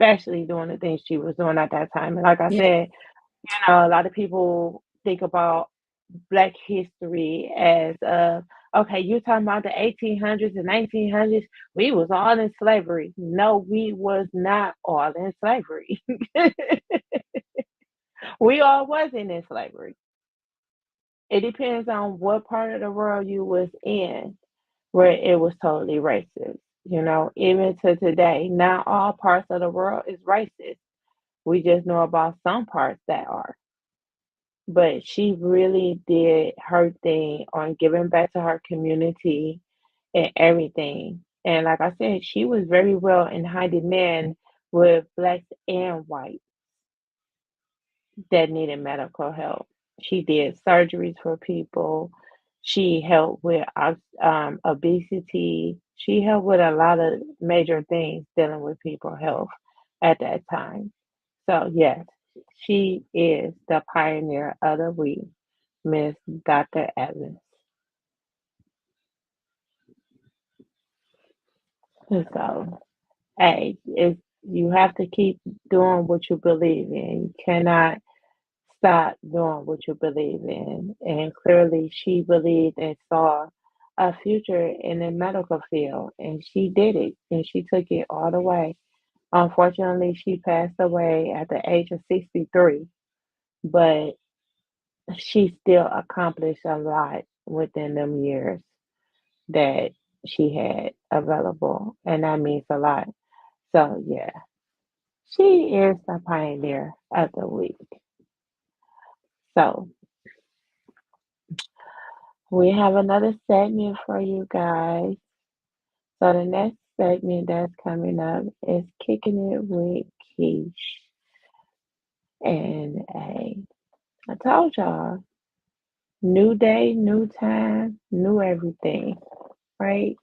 especially doing the things she was doing at that time. And like I Yeah. said, a lot of people think about Black history as okay, you're talking about the 1800s and 1900s. We was all in slavery. No, we was not all in slavery. We all wasn't in slavery. It depends on what part of the world you was in, where it was totally racist. Even to today, not all parts of the world is racist. We just know about some parts that are. But she really did her thing on giving back to her community and everything. And like I said, she was very well in high demand with blacks and whites that needed medical help. She did surgeries for people. She helped with obesity. She helped with a lot of major things dealing with people health at that time. So yes, she is the pioneer of the week, Miss Dr. Evans. So hey, you have to keep doing what you believe in. You cannot stop doing what you believe in. And clearly, she believed and saw a future in the medical field, and she did it, and she took it all the way. Unfortunately, she passed away at the age of 63, but she still accomplished a lot within them years that she had available, and that means a lot. So, yeah, she is the pioneer of the week. So, we have another segment for you guys. So, the next segment that's coming up is Kicking It with Kesh. And hey, I told y'all, new day, new time, new everything, right?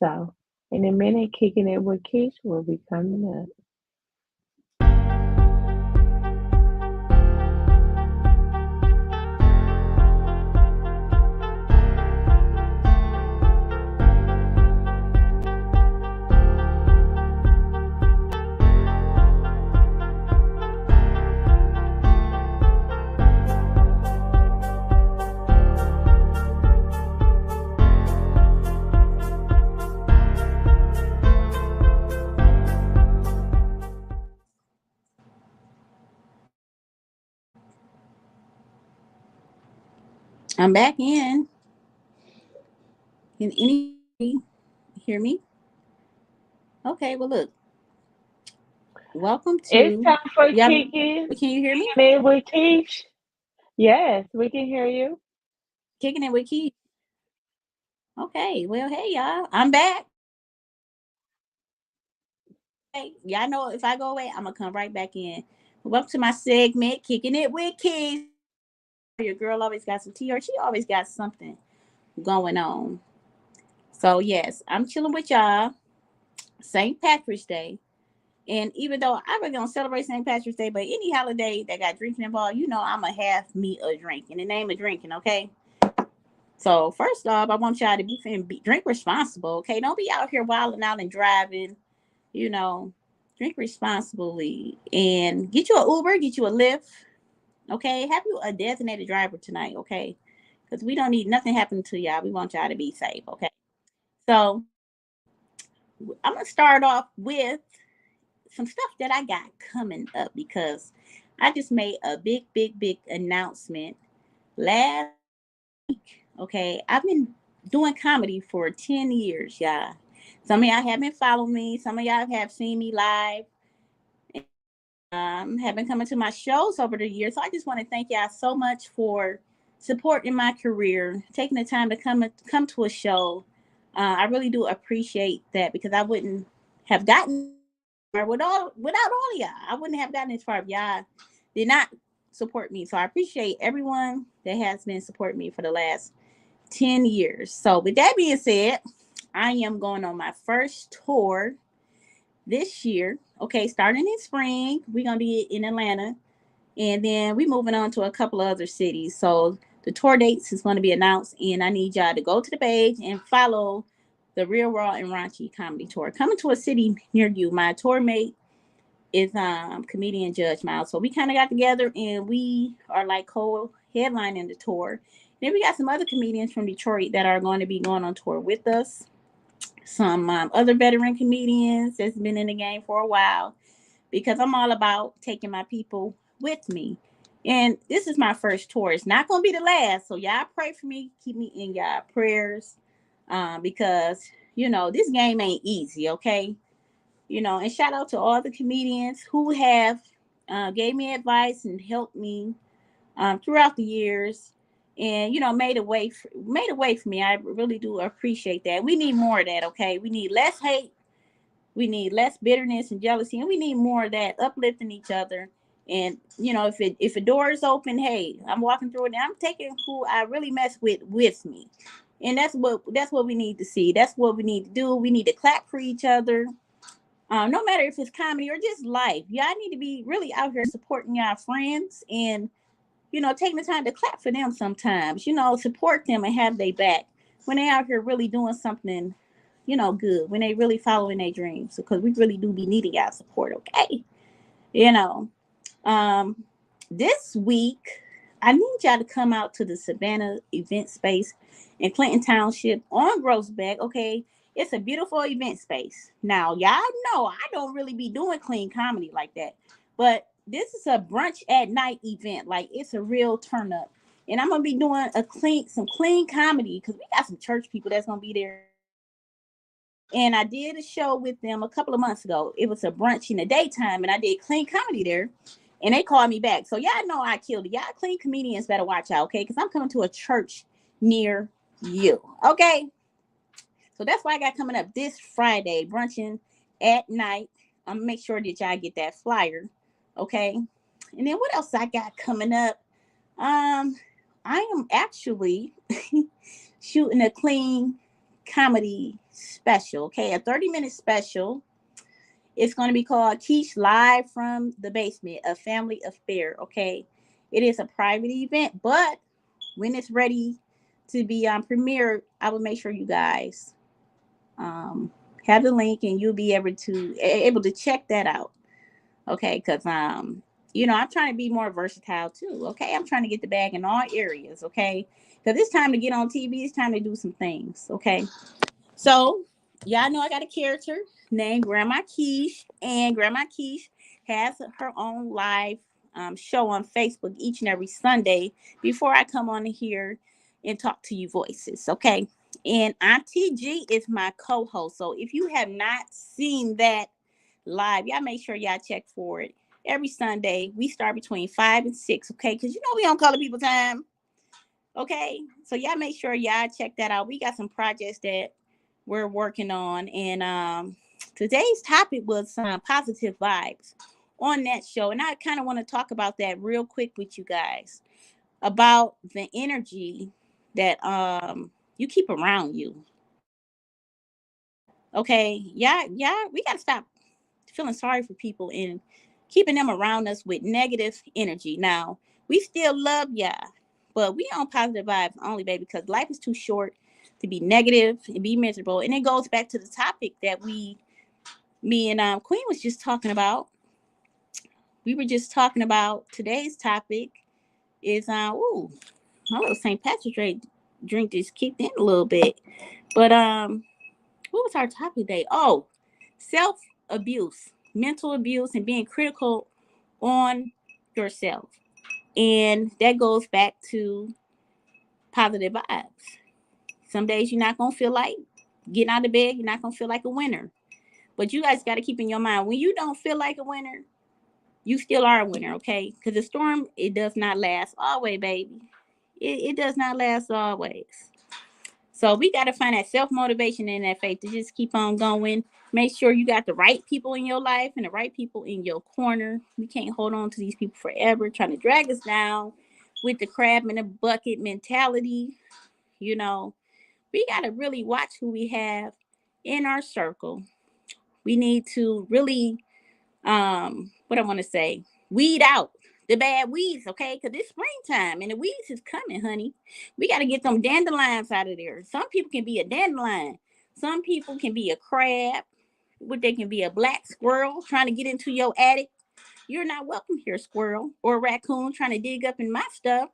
So, in a minute, Kicking It with Kesh will be coming up. I'm back in. Can anybody hear me? Okay, well look. Welcome It's to time for y'all. Kickin. Can you hear me? Kicking it with Kesh. Yes, we can hear you. Kicking it with Keith. Okay, well, hey y'all. I'm back. Hey, y'all know if I go away, I'm gonna come right back in. Welcome to my segment, Kicking It with Keith. Your girl always got some tea, or she always got something going on. So yes, I'm chilling with y'all. St. Patrick's Day. And even though I really don't celebrate St. Patrick's Day, but any holiday that got drinking involved, you know I'ma have me a drink. In the name of drinking, okay? So first off, I want y'all to drink responsible, okay? Don't be out here wilding out and driving, you know. Drink responsibly and get you an Uber, get you a Lyft, okay? Have you a designated driver tonight, okay? Because we don't need nothing happening to y'all. We want y'all to be safe, okay? So I'm gonna start off with some stuff that I got coming up because I just made a big announcement last week. Okay, I've been doing comedy for 10 years, y'all. Some of y'all haven't followed me, some of y'all have seen me live, have been coming to my shows over the years. So I just want to thank y'all so much for supporting my career, taking the time to come to a show. I really do appreciate that because I wouldn't have gotten without all y'all. I wouldn't have gotten as far if y'all did not support me. So I appreciate everyone that has been supporting me for the last 10 years. So with that being said, I am going on my first tour this year. Okay, starting in spring, we're gonna be in Atlanta, and then we moving on to a couple of other cities. So the tour dates is going to be announced, and I need y'all to go to the page and follow the Real Raw and Raunchy Comedy Tour coming to a city near you. My tour mate is comedian Judge Miles, so we kind of got together and we are like co-headlining the tour. Then we got some other comedians from Detroit that are going to be going on tour with us. Some other veteran comedians that's been in the game for a while because I'm all about taking my people with me. And this is my first tour. It's not going to be the last. So y'all pray for me. Keep me in y'all prayers because, you know, this game ain't easy, okay? You know, and shout out to all the comedians who have gave me advice and helped me throughout the years and, you know, made a way for me. I really do appreciate that. We need more of that, okay? We need less hate. We need less bitterness and jealousy, and we need more of that uplifting each other. And you know, if a door is open, hey, I'm walking through it, and I'm taking who I really mess with me, and that's what we need to see. That's what we need to do. We need to clap for each other, no matter if it's comedy or just life. Y'all need to be really out here supporting y'all friends, and you know, taking the time to clap for them sometimes. You know, support them and have their back when they out here really doing something, you know, good, when they really following their dreams, because we really do be needing y'all support, okay? You know, um, this week I need y'all to come out to the Savannah event space in Clinton Township on Grossbeck, okay? It's a beautiful event space. Now, y'all know I don't really be doing clean comedy like that, but this is a brunch at night event. Like it's a real turn up. And I'm gonna be doing some clean comedy because we got some church people that's gonna be there. And I did a show with them a couple of months ago. It was a brunch in the daytime, and I did clean comedy there. And they called me back. So y'all know I killed it. Y'all clean comedians better watch out, okay? Because I'm coming to a church near you, okay? So that's why I got coming up this Friday, brunching at night. I'm gonna make sure that y'all get that flyer, okay? And then what else I got coming up? I am actually shooting a clean comedy special, okay? A 30-minute special. It's going to be called Kesh Live from the Basement, a family affair, okay? It is a private event, but when it's ready to be premiered, I will make sure you guys um, have the link and you'll be able to check that out, okay? Because you know, I'm trying to be more versatile too, okay? I'm trying to get the bag in all areas, okay? Because it's time to get on TV. It's time to do some things, okay? So, y'all know I got a character named Grandma Kesh, and Grandma Kesh has her own live show on Facebook each and every Sunday before I come on here and talk to you voices. Okay. And Auntie G is my co-host. So if you have not seen that live, y'all make sure y'all check for it. Every Sunday, we start between 5 and 6. Okay. Because you know we don't color people time. Okay. So y'all make sure y'all check that out. We got some projects that we're working on. And today's topic was positive vibes on that show. And I kind of want to talk about that real quick with you guys about the energy that you keep around you. Okay. Yeah, we gotta stop feeling sorry for people and keeping them around us with negative energy. Now, we still love y'all, but we on positive vibes only, baby, because life is too short to be negative and be miserable. And it goes back to the topic that me and Queen was just talking about. We were just talking about today's topic is ooh, my little St. Patrick's drink just kicked in a little bit. But what was our topic today? Oh, self abuse, mental abuse, and being critical on yourself. And that goes back to positive vibes. Some days you're not gonna feel like getting out of bed, you're not gonna feel like a winner. But you guys got to keep in your mind, when you don't feel like a winner, you still are a winner, okay? Because the storm, it does not last always, baby. It does not last always. So we got to find that self-motivation and that faith to just keep on going. Make sure you got the right people in your life and the right people in your corner. We can't hold on to these people forever trying to drag us down with the crab in a bucket mentality. You know, we got to really watch who we have in our circle. We need to really what I want to say, weed out the bad weeds, okay? Because it's springtime and the weeds is coming, honey. We got to get them dandelions out of there. Some people can be a dandelion. Some people can be a crab. They can be a black squirrel trying to get into your attic. You're not welcome here, squirrel, or a raccoon trying to dig up in my stuff.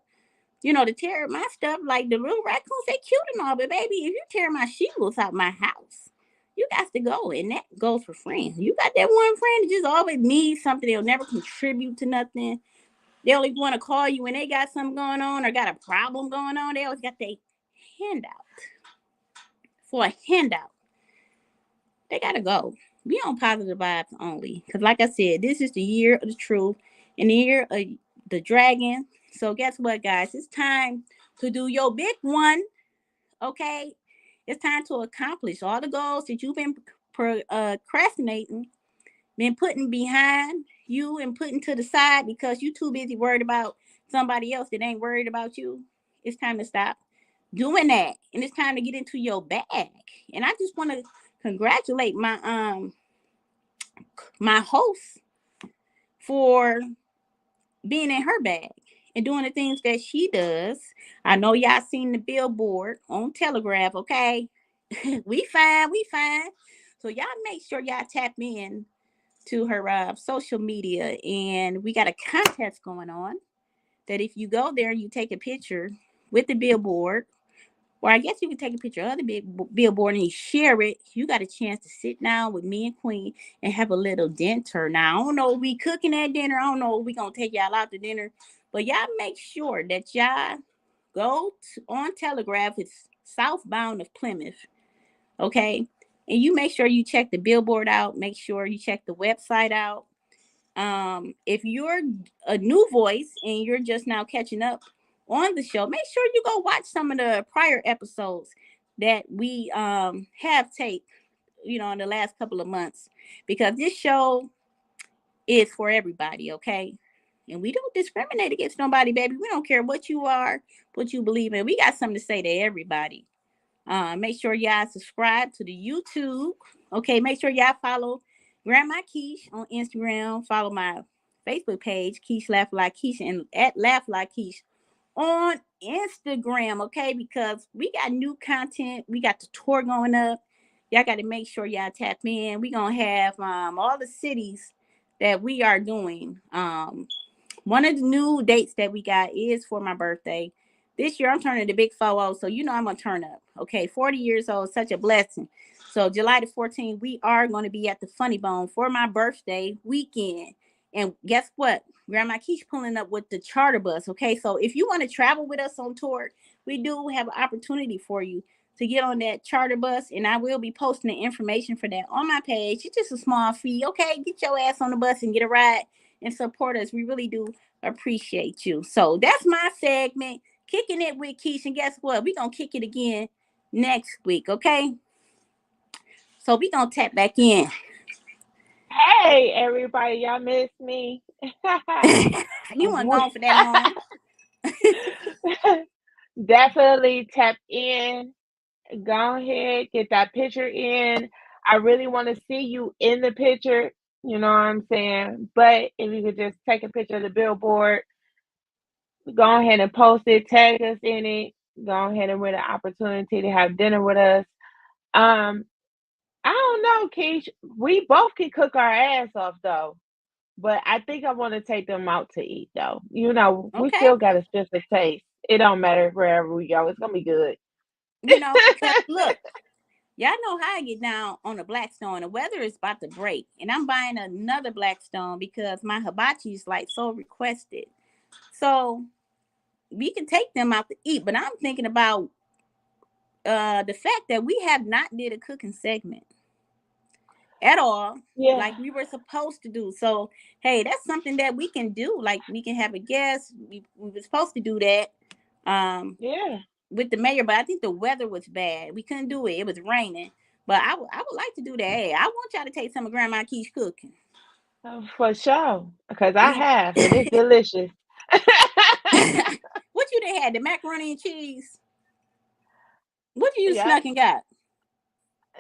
You know, to tear my stuff, like the little raccoons, they cute and all, but baby, if you tear my shingles out my house, you got to go. And that goes for friends. You got that one friend that just always needs something. They'll never contribute to nothing. They only want to call you when they got something going on or got a problem going on. They always got their handout. For a handout, they got to go. Be on positive vibes only. Because like I said, this is the year of the truth and the year of the dragon. So guess what, guys? It's time to do your big one. Okay? It's time to accomplish all the goals that you've been procrastinating, been putting behind you and putting to the side because you too busy worried about somebody else that ain't worried about you. It's time to stop doing that. And it's time to get into your bag. And I just want to congratulate my host for being in her bag and doing the things that she does. I know y'all seen the billboard on Telegraph, okay? we fine. So y'all make sure y'all tap in to her social media, and we got a contest going on that if you go there and you take a picture with the billboard, or I guess you can take a picture of the big billboard and you share it, you got a chance to sit down with me and Queen and have a little dinner. Now, I don't know if we cooking at dinner. I don't know if we going to take y'all out to dinner. But y'all make sure that y'all go on Telegraph. It's southbound of Plymouth. Okay? And you make sure you check the billboard out. Make sure you check the website out. If you're a new voice and you're just now catching up on the show, make sure you go watch some of the prior episodes that we have taped, in the last couple of months, because this show is for everybody, okay? And we don't discriminate against nobody, baby. We don't care what you are, what you believe in. We got something to say to everybody. Make sure y'all subscribe to the YouTube. Okay, make sure y'all follow Grandma Kesh on Instagram. Follow my Facebook page, Kesh Laugh Like Kesh, and at Laugh Like Kesh on Instagram. Okay, because we got new content. We got the tour going up. Y'all got to make sure y'all tap in. We gonna have all the cities that we are doing. One of the new dates that we got is for my birthday. This year I'm turning the big 40, so I'm gonna turn up. Okay, 40 years old, such a blessing. So July the 14th, we are going to be at the Funny Bone for my birthday weekend. And guess what? Grandma Kesh pulling up with the charter bus. Okay, so if you want to travel with us on tour, we do have an opportunity for you to get on that charter bus, and I will be posting the information for that on my page. It's just a small fee. Okay, get your ass on the bus and get a ride and support us. We really do appreciate you. So that's my segment, kicking it with Kesh. And guess what? We're going to kick it again next week, okay? So we're going to tap back in. Hey, everybody, y'all miss me. You weren't gone for that long. Definitely tap in. Go ahead, get that picture in. I really want to see you in the picture. You know what I'm saying? But if you could just take a picture of the billboard, go ahead and post it, tag us in it. Go ahead and win an opportunity to have dinner with us. Um, I don't know, Keish. We both can cook our ass off though. But I think I want to take them out to eat though. You know, we Okay. still got a sense of taste. It don't matter wherever we go. It's gonna be good. Because look, y'all know how I get down on the Blackstone. The weather is about to break, and I'm buying another Blackstone because my hibachi is like so requested. So we can take them out to eat, but I'm thinking about the fact that we have not did a cooking segment at all, Yeah. like we were supposed to do. So hey, that's something that we can do. Like we can have a guest. We were supposed to do that Yeah. with the mayor, but I think the weather was bad. We couldn't do it. It was raining. But I would like to do that. Hey, I want y'all to taste some of Grandma Kesh cooking. For sure. Because I You have, and it's delicious. what you done had? The macaroni and cheese? What you Yep. snuck and got?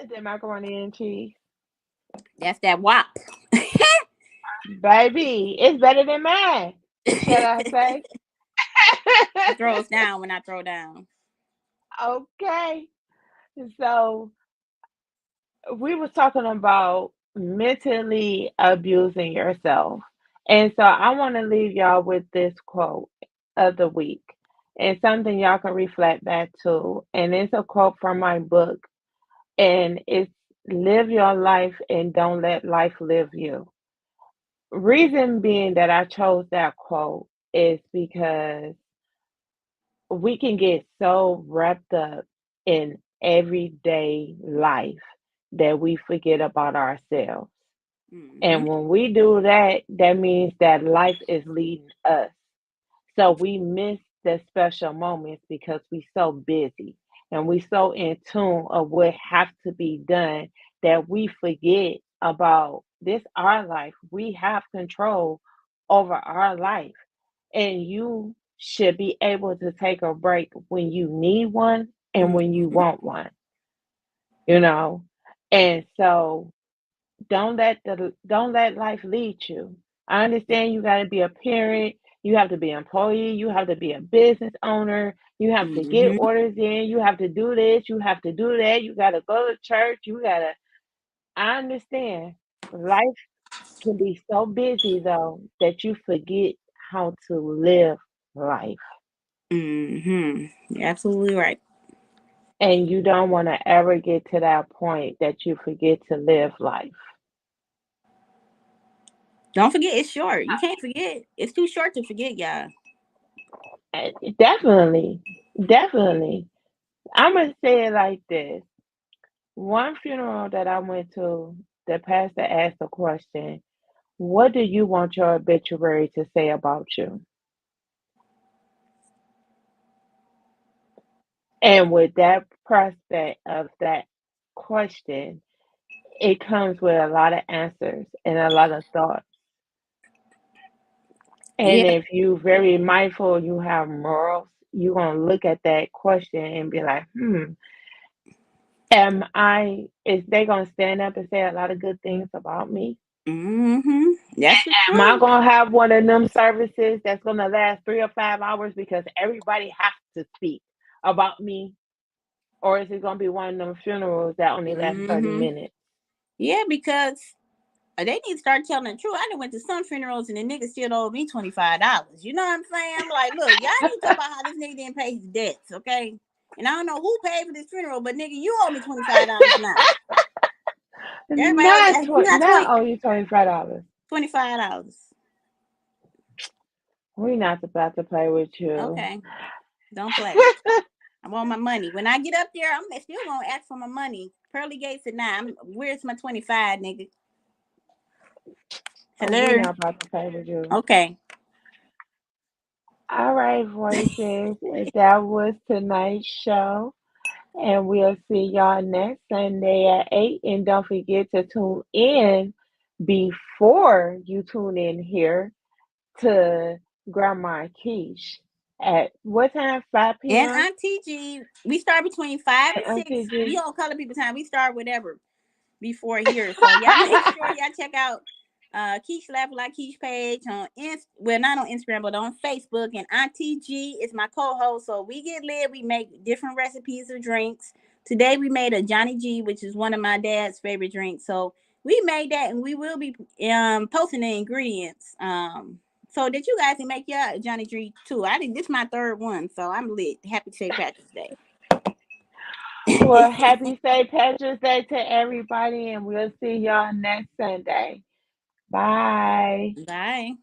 The macaroni and cheese. That's that wop. Baby, it's better than mine. Shall I say? She throws down when I throw down. Okay. So we was talking about mentally abusing yourself. And so I want to leave y'all with this quote of the week and something y'all can reflect back to. And it's a quote from my book, and it's live your life and don't let life live you. Reason being that I chose that quote is because we can get so wrapped up in everyday life that we forget about ourselves. Mm-hmm. And when we do that, that means that life is leading us. So we miss the special moments because we so busy and we so in tune of what has to be done that we forget about this our life. We have control over our life. And you should be able to take a break when you need one and when you Mm-hmm. want one, you know. And so don't let life lead you. I understand you got to be a parent, you have to be an employee, you have to be a business owner, you have to get Mm-hmm. orders in, you have to do this, you have to do that, you got to go to church, you got to. I understand. Life can be so busy though that you forget how to live life. Mm-hmm. You're absolutely right. And you don't want to ever get to that point that you forget to live life. Don't forget, it's short. You can't forget. It's too short to forget, y'all. Definitely. Definitely. I'm going to say it like this. One funeral that I went to, the pastor asked a question: what do you want your obituary to say about you? And with that prospect of that question, it comes with a lot of answers and a lot of thoughts. Yeah. And if you very mindful, you have morals, you're gonna look at that question and be like, is they gonna stand up and say a lot of good things about me? Mm-hmm. That's the Am I truth. gonna have one of them services that's gonna last 3 or 5 hours because everybody has to speak about me? Or is it gonna be one of them funerals that only last 30 Mm-hmm. minutes? Yeah, because they need to start telling the truth. I done went to some funerals and the nigga still owe me $25. You know what I'm saying? I'm like, look, y'all need to talk about how this nigga didn't pay his debts, okay? And I don't know who paid for this funeral, but nigga, you owe me $25 now. Everybody else, not Not 20, owe you $25. $25. We're not about to play with you. Okay, don't play. I want my money. When I get up there, I'm still gonna ask for my money. Pearly Gates at 9. Where's my 25, nigga? Oh, we Hello. not about to play with you. Okay. All right, voices. That was tonight's show. And we'll see y'all next Sunday at 8. And don't forget to tune in before you tune in here to Grandma Keish at what time? 5 And p.m. Auntie G, we start between 5 and And 6. Auntie We G. on Color People time. We start whatever before here. So y'all make sure y'all check out Keish Laugh Like Keish page on not on Instagram, but on Facebook. And Auntie G is my co-host. So we get lit. We make different recipes of drinks. Today we made a Johnny G, which is one of my dad's favorite drinks. So we made that, and we will be posting the ingredients. So did you guys make your Johnny G too? I think this is my third one, so I'm lit. Happy St. Patrick's Day. Well, happy St. Patrick's Day to everybody, and we'll see y'all next Sunday. Bye. Bye.